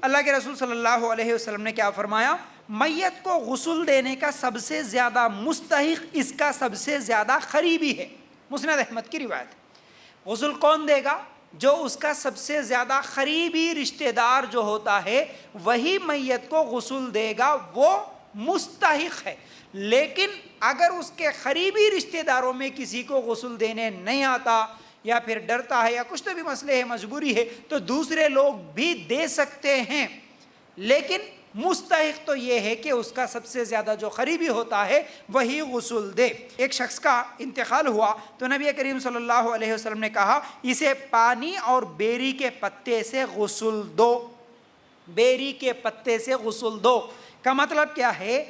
اللہ کے رسول صلی اللہ علیہ وسلم نے کیا فرمایا؟ میت کو غسل دینے کا سب سے زیادہ مستحق اس کا سب سے زیادہ قریبی ہے۔ مسند احمد کی روایت ہے۔ غسل کون دے گا؟ جو اس کا سب سے زیادہ قریبی رشتہ دار جو ہوتا ہے وہی میت کو غسل دے گا، وہ مستحق ہے۔ لیکن اگر اس کے قریبی رشتہ داروں میں کسی کو غسل دینے نہیں آتا یا پھر ڈرتا ہے یا کچھ تو بھی مسئلے ہے، مجبوری ہے، تو دوسرے لوگ بھی دے سکتے ہیں، لیکن مستحق تو یہ ہے کہ اس کا سب سے زیادہ جو قریبی ہوتا ہے وہی غسل دے۔ ایک شخص کا انتقال ہوا تو نبی کریم صلی اللہ علیہ وسلم نے کہا اسے پانی اور بیری کے پتے سے غسل دو۔ بیری کے پتے سے غسل دو کا مطلب کیا ہے؟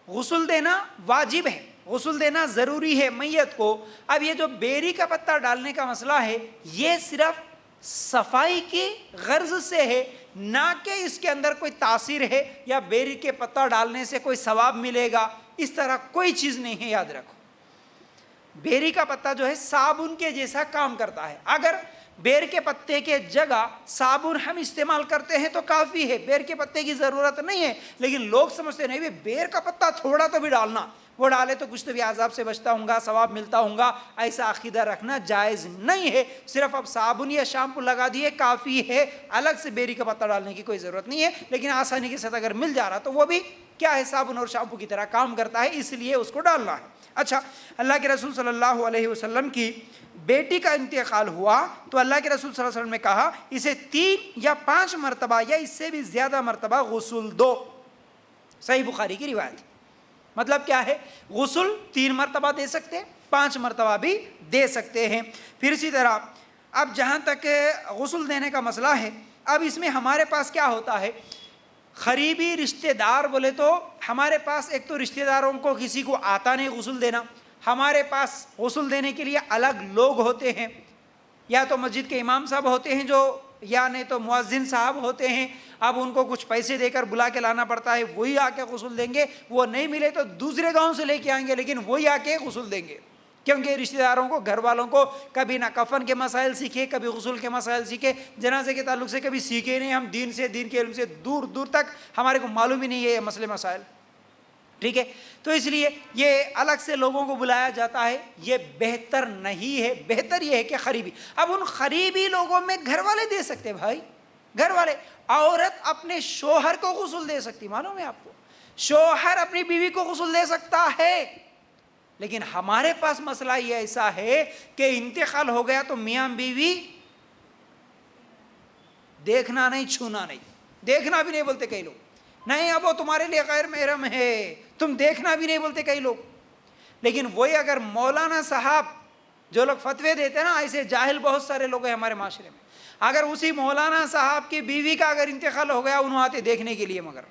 غسل دینا واجب ہے، غسل دینا ضروری ہے میت کو۔ اب یہ جو بیری کا پتہ ڈالنے کا مسئلہ ہے یہ صرف صفائی کی غرض سے ہے، نہ کہ اس کے اندر کوئی تاثیر ہے یا بیری کے پتہ ڈالنے سے کوئی ثواب ملے گا، اس طرح کوئی چیز نہیں ہے، یاد رکھو۔ بیری کا پتہ جو ہے صابن کے جیسا کام کرتا ہے۔ اگر بیر کے پتے کے جگہ صابن ہم استعمال کرتے ہیں تو کافی ہے، بیر کے پتے کی ضرورت نہیں ہے، لیکن لوگ سمجھتے نہیں بھی بیر کا پتہ تھوڑا تو بھی ڈالنا، وہ ڈالے تو کچھ تو بھی عذاب سے بچتا ہوں گا، ثواب ملتا ہوں گا، ایسا عقیدہ رکھنا جائز نہیں ہے۔ صرف اب صابن یا شیمپو لگا دیے کافی ہے، الگ سے بیری کا پتہ ڈالنے کی کوئی ضرورت نہیں ہے، لیکن آسانی کے ساتھ اگر مل جا رہا تو وہ بھی کیا ہے، صابن اور شیمپو کی طرح کام کرتا ہے، اس لیے اس کو ڈالنا ہے۔ اچھا، اللہ کے رسول صلی اللہ علیہ وسلم کی بیٹی کا انتقال ہوا تو اللہ کے رسول صلی اللہ علیہ وسلم نے کہا اسے 3 یا 5 مرتبہ یا اس سے بھی زیادہ مرتبہ غسل دو۔ صحیح بخاری کی روایت۔ مطلب کیا ہے؟ غسل 3 مرتبہ دے سکتے ہیں، 5 مرتبہ بھی دے سکتے ہیں۔ پھر اسی طرح اب جہاں تک غسل دینے کا مسئلہ ہے، اب اس میں ہمارے پاس کیا ہوتا ہے؟ قریبی رشتہ دار بولے تو ہمارے پاس ایک تو رشتہ داروں کو کسی کو آتا نہیں غسل دینا، ہمارے پاس غسل دینے کے لیے الگ لوگ ہوتے ہیں، یا تو مسجد کے امام صاحب ہوتے ہیں جو، یا نہیں تو مؤذن صاحب ہوتے ہیں، اب ان کو کچھ پیسے دے کر بلا کے لانا پڑتا ہے، وہی آ کے غسل دیں گے، وہ نہیں ملے تو دوسرے گاؤں سے لے کے آئیں گے، لیکن وہی آ کے غسل دیں گے، کیونکہ رشتہ داروں کو، گھر والوں کو کبھی نہ کفن کے مسائل سیکھے، کبھی غسل کے مسائل سیکھے، جنازے کے تعلق سے کبھی سیکھے نہیں، ہم دین سے، دین کے علم سے دور دور تک ہمارے کو معلوم ہی نہیں ہے یہ مسئلے مسائل، ٹھیک ہے؟ تو اس لیے یہ الگ سے لوگوں کو بلایا جاتا ہے، یہ بہتر نہیں ہے، بہتر یہ ہے کہ قریبی۔ اب ان قریبی لوگوں میں گھر والے دے سکتے، بھائی گھر والے، عورت اپنے شوہر کو غسل دے سکتی، معلوم ہے آپ کو، شوہر اپنی بیوی کو غسل دے سکتا ہے، لیکن ہمارے پاس مسئلہ یہ ایسا ہے کہ انتقال ہو گیا تو میاں بیوی دیکھنا نہیں، چھونا نہیں، دیکھنا بھی نہیں بولتے کئی لوگ، نہیں اب وہ تمہارے لیے غیر محرم ہے، تم دیکھنا بھی نہیں بولتے کئی لوگ۔ لیکن وہی اگر مولانا صاحب جو لوگ فتوے دیتے ہیں نا، ایسے جاہل بہت سارے لوگ ہیں ہمارے معاشرے میں، اگر اسی مولانا صاحب کی بیوی کا اگر انتقال ہو گیا، انہوں آتے دیکھنے کے لیے، مگر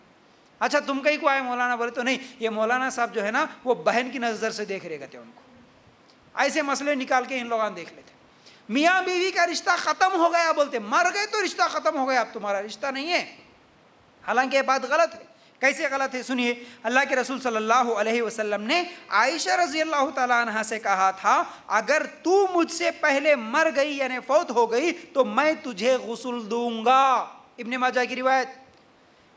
اچھا تم کہیں کو آئے مولانا بولے تو نہیں، یہ مولانا صاحب جو ہے نا وہ بہن کی نظر سے دیکھ رہے گا ان کو، ایسے مسئلے نکال کے ان لوگوں دیکھ لیتے۔ میاں بیوی کا رشتہ ختم ہو گیا بولتے، مر گئے تو رشتہ ختم ہو گیا، اب تمہارا رشتہ نہیں ہے، حالانکہ یہ بات غلط ہے۔ کیسے غلط ہے؟ سنیے، اللہ کے رسول صلی اللہ علیہ وسلم نے عائشہ رضی اللہ تعالیٰ عنہ سے کہا تھا اگر تو مجھ سے پہلے مر گئی یعنی فوت ہو گئی تو میں تجھے غسل دوں گا۔ ابن ماجہ کی روایت،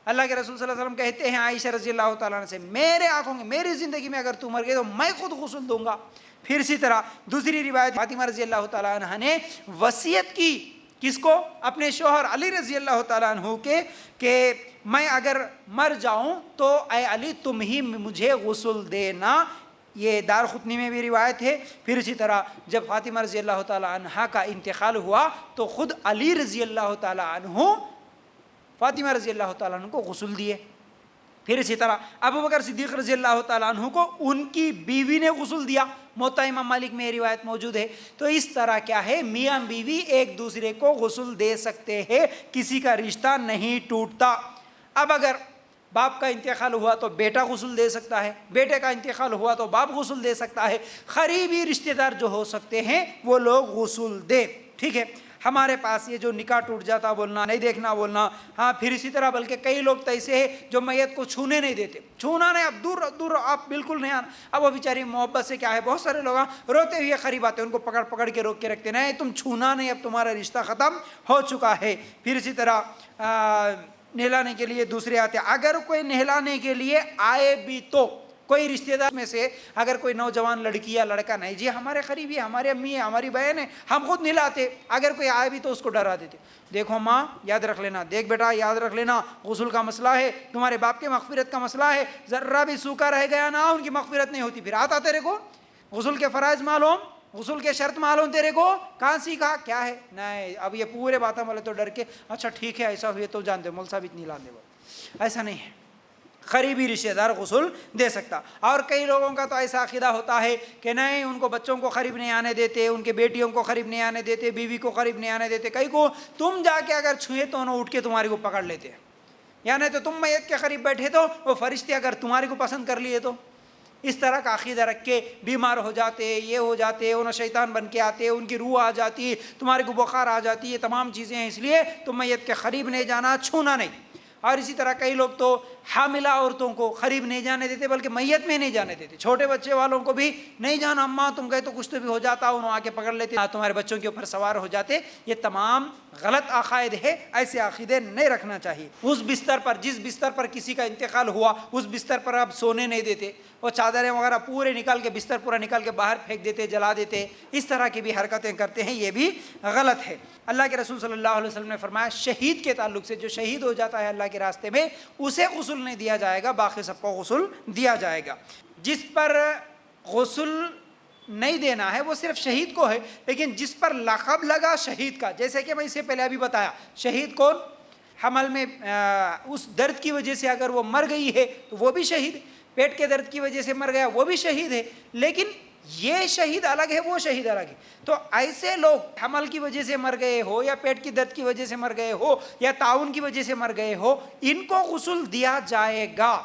اللہ کے رسول صلی اللہ علیہ وسلم کہتے ہیں عائشہ رضی اللہ تعالیٰ عنہ سے، میرے آنکھوں میں، میری زندگی میں اگر تو مر گئی تو میں خود غسل دوں گا۔ پھر اسی طرح دوسری روایت، فاطمہ رضی اللہ تعالیٰ عنہ نے وصیت کی، کس کو؟ اپنے شوہر علی رضی اللہ تعالیٰ عنہ کے، کہ میں اگر مر جاؤں تو اے علی تم ہی مجھے غسل دینا، یہ دارقطنی میں بھی روایت ہے۔ پھر اسی طرح جب فاطمہ رضی اللہ تعالیٰ عنہ کا انتقال ہوا تو خود علی رضی اللہ تعالیٰ عنہ فاطمہ رضی اللہ تعالیٰ عنہ کو غسل دیے۔ پھر اسی طرح ابو بکر صدیق رضی اللہ تعالیٰ عنہ کو ان کی بیوی نے غسل دیا، موطا امام مالک میں یہ روایت موجود ہے۔ تو اس طرح کیا ہے، میاں بیوی ایک دوسرے کو غسل دے سکتے ہیں، کسی کا رشتہ نہیں ٹوٹتا۔ اب اگر باپ کا انتقال ہوا تو بیٹا غسل دے سکتا ہے، بیٹے کا انتقال ہوا تو باپ غسل دے سکتا ہے، قریبی رشتہ دار جو ہو سکتے ہیں وہ لوگ غسل دے، ٹھیک ہے؟ ہمارے پاس یہ جو نکاح ٹوٹ جاتا بولنا، نہیں دیکھنا بولنا، ہاں پھر اسی طرح بلکہ کئی لوگ تو ایسے ہیں جو میت کو چھونے نہیں دیتے، چھونا نہیں، اب دور دور آپ بالکل نہیں آنا، اب وہ بیچاری محبت سے کیا ہے، بہت سارے لوگ روتے ہوئے قریب آتے ہیں، ان کو پکڑ پکڑ کے روک کے رکھتے، نہیں تم چھونا نہیں، اب تمہارا رشتہ ختم ہو چکا ہے۔ پھر اسی طرح نہلانے کے لیے دوسرے آتے ہیں. اگر کوئی نہلانے کے لیے آئے بھی تو کوئی رشتہ دار میں سے اگر کوئی نوجوان لڑکی یا لڑکا, نہیں جی ہمارے قریبی ہے, ہماری امی ہے, ہماری بہن ہے, ہم خود نہلاتے, اگر کوئی آئے بھی تو اس کو ڈرا دیتے, دیکھو ماں یاد رکھ لینا, دیکھ بیٹا یاد رکھ لینا, غسل کا مسئلہ ہے, تمہارے باپ کے مغفرت کا مسئلہ ہے, ذرہ بھی سوکھا رہ گیا نا ان کی مغفرت نہیں ہوتی. پھر آتا تیرے کو غسل کے فرائض معلوم, غسل کے شرط معلوم, تیرے کو کہاں سیکھا کیا ہے؟ نہیں, اب یہ پورے باتیں بولے تو ڈر کے اچھا ٹھیک ہے ایسا ہوئے تو جانتے مول صاحب اتنی لاندے, وہ ایسا نہیں ہے. قریبی رشتہ دار غسل دے سکتا. اور کئی لوگوں کا تو ایسا عقیدہ ہوتا ہے کہ نہیں ان کو بچوں کو قریب نہیں آنے دیتے, ان کے بیٹیوں کو قریب نہیں آنے دیتے, بیوی کو قریب نہیں آنے دیتے, کئی کو تم جا کے اگر چھوئے تو انہوں اٹھ کے تمہاری کو پکڑ لیتے ہیں, یعنی تو تم میت کے قریب بیٹھے تو وہ فرشتے اگر تمہاری کو پسند کر لیے تو اس طرح کا عقیدہ رکھ کے بیمار ہو جاتے, یہ ہو جاتے, انہیں شیطان بن کے آتے, ان کی روح آ جاتی, تمہارے کو بخار آ جاتی, یہ تمام چیزیں ہیں, اس لیے تم میت کے قریب نہیں جانا, چھونا نہیں. اور اسی طرح کئی لوگ تو حاملہ عورتوں کو قریب نہیں جانے دیتے بلکہ میت میں نہیں جانے دیتے, چھوٹے بچے والوں کو بھی نہیں جانا, اماں تم گئے تو کچھ تو بھی ہو جاتا, انہوں آ کے پکڑ لیتے, تمہارے بچوں کے اوپر سوار ہو جاتے. یہ تمام غلط عقائد ہے, ایسے عقیدے نہیں رکھنا چاہیے. اس بستر پر جس بستر پر کسی کا انتقال ہوا اس بستر پر آپ سونے نہیں دیتے, وہ چادریں وغیرہ پورے نکال کے بستر پورا نکال کے باہر پھینک دیتے, جلا دیتے, اس طرح کی بھی حرکتیں کرتے ہیں, یہ بھی غلط ہے. اللہ کے رسول صلی اللہ علیہ وسلم نے فرمایا شہید کے تعلق سے, جو شہید ہو جاتا ہے اللہ کے راستے میں اسے غسل نہیں دیا جائے گا, باقی سب کو غسل دیا جائے گا. جس پر غسل نہیں دینا ہے وہ صرف شہید کو ہے, لیکن جس پر لقب لگا شہید کا, جیسے کہ میں اس سے پہلے ابھی بتایا, شہید کون, حمل میں اس درد کی وجہ سے اگر وہ مر گئی ہے تو وہ بھی شہید, پیٹ کے درد کی وجہ سے مر گیا وہ بھی شہید ہے, لیکن یہ شہید الگ ہے وہ شہید الگ ہے. تو ایسے لوگ حمل کی وجہ سے مر گئے ہو یا پیٹ کی درد کی وجہ سے مر گئے ہو یا تعاون کی وجہ سے مر گئے ہو, ان کو غسل دیا جائے گا.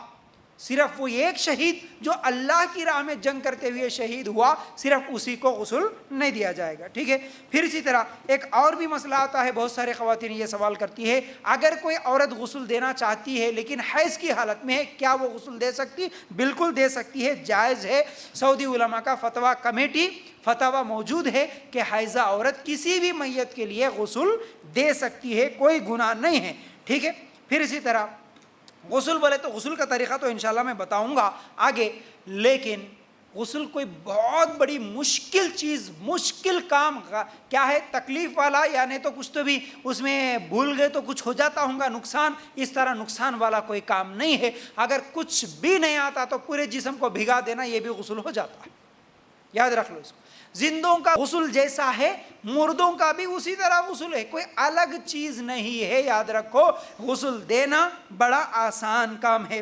صرف وہ ایک شہید جو اللہ کی راہ میں جنگ کرتے ہوئے شہید ہوا, صرف اسی کو غسل نہیں دیا جائے گا. ٹھیک ہے. پھر اسی طرح ایک اور بھی مسئلہ آتا ہے, بہت سارے خواتین یہ سوال کرتی ہے, اگر کوئی عورت غسل دینا چاہتی ہے لیکن حیض کی حالت میں ہے, کیا وہ غسل دے سکتی؟ بالکل دے سکتی ہے, جائز ہے. سعودی علماء کا فتویٰ کمیٹی فتویٰ موجود ہے کہ حائضہ عورت کسی بھی میت کے لیے غسل دے سکتی ہے, کوئی گناہ نہیں ہے. ٹھیک ہے. پھر اسی طرح غسل بولے تو غسل کا طریقہ تو انشاءاللہ میں بتاؤں گا آگے, لیکن غسل کوئی بہت بڑی مشکل چیز, مشکل کام کیا ہے, تکلیف والا, یعنی تو کچھ تو بھی اس میں بھول گئے تو کچھ ہو جاتا ہوگا نقصان, اس طرح نقصان والا کوئی کام نہیں ہے. اگر کچھ بھی نہیں آتا تو پورے جسم کو بھگا دینا یہ بھی غسل ہو جاتا ہے, یاد رکھ لو اس کو. زندوں کا غسل جیسا ہے مردوں کا بھی اسی طرح غسل ہے, کوئی الگ چیز نہیں ہے, یاد رکھو. غسل دینا بڑا آسان کام ہے.